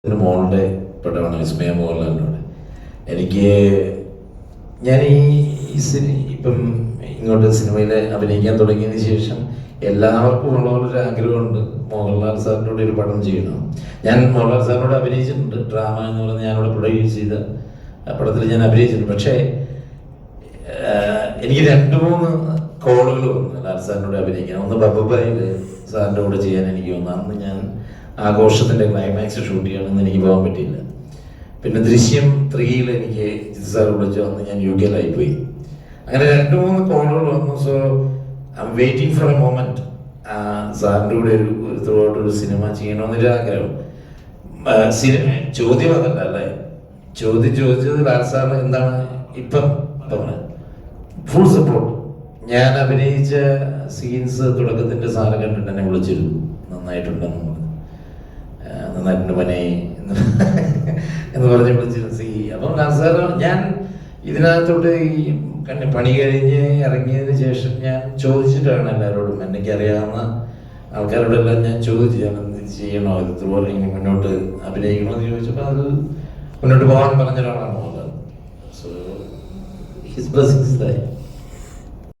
മോളുടെ പടമാണ് വിസ്മയ മോഹൻലാലിനോട്. എനിക്ക് ഞാൻ ഇപ്പം ഇങ്ങോട്ട് സിനിമയിൽ അഭിനയിക്കാൻ തുടങ്ങിയതിന് ശേഷം എല്ലാവർക്കും ഉള്ളവരൊരു ആഗ്രഹമുണ്ട് മോഹൻലാൽ സാറിൻ്റെ കൂടെ ഒരു പടം ചെയ്യണം. ഞാൻ മോഹൻലാൽ സാറിനോട് അഭിനയിച്ചിട്ടുണ്ട്. ഡ്രാമ എന്ന് പറഞ്ഞ് ഞാനിവിടെ പ്രൊഡ്യൂസ് ചെയ്ത പടത്തിൽ ഞാൻ അഭിനയിച്ചിട്ടുണ്ട്. പക്ഷേ എനിക്ക് 2-3 കോളുകൾ വന്നു ലാൽ സാറിനോട് അഭിനയിക്കാൻ. ഒന്ന് ബബ്ബായിൽ സാറിൻ്റെ കൂടെ ചെയ്യാൻ എനിക്ക് വന്നു. അന്ന് ഞാൻ ആഘോഷത്തിൻ്റെ ക്ലൈമാക്സ് ഷൂട്ട് ചെയ്യണമെന്ന് എനിക്ക് പോകാൻ പറ്റിയില്ല. പിന്നെ ദൃശ്യം 3-ൽ എനിക്ക് ജിത് സാർ വിളിച്ചു. അന്ന് ഞാൻ UK പോയി. അങ്ങനെ 2-3 കോളുകൾ വന്നു. So I M waiting for A moment സാറിൻ്റെ കൂടെ ഒരു ത്രൂഔട്ടൊരു സിനിമ ചെയ്യണമെന്നൊരു ആഗ്രഹം. ചോദ്യം അതല്ല അല്ലേ, ചോദിച്ചത് ലാൽ സാറിന് എന്താണ് ഇപ്പം ഫുൾ സപ്പോർട്ട്. ഞാൻ അഭിനയിച്ച സീൻസ് തുടക്കത്തിൻ്റെ സാറ് കണ്ടിട്ട് എന്നെ വിളിച്ചിരുന്നു, നന്നായിട്ടുണ്ടെന്ന് പറഞ്ഞു, നന്നായിട്ടുണ്ട് പനെ എന്ന് പറഞ്ഞ് വിളിച്ചിരുന്നു. അപ്പം ലാൽ സാറ് ഞാൻ ഇതിനകത്തോട്ട് ഈ പണി കഴിഞ്ഞ് ഇറങ്ങിയതിന് ശേഷം ഞാൻ ചോദിച്ചിട്ടാണ് എല്ലാവരോടും, എനിക്കറിയാവുന്ന ആൾക്കാരോടെല്ലാം ഞാൻ ചോദിച്ചു, ഞാൻ എന്ത് ചെയ്യണോ, ഇതുപോലെ ഇങ്ങനെ മുന്നോട്ട് അഭിനയിക്കണോ എന്ന് ചോദിച്ചപ്പോൾ അത് മുന്നോട്ട് പോകാൻ പറഞ്ഞ ഒരാളാണ് മോഹൻലാൽ. So his blessings.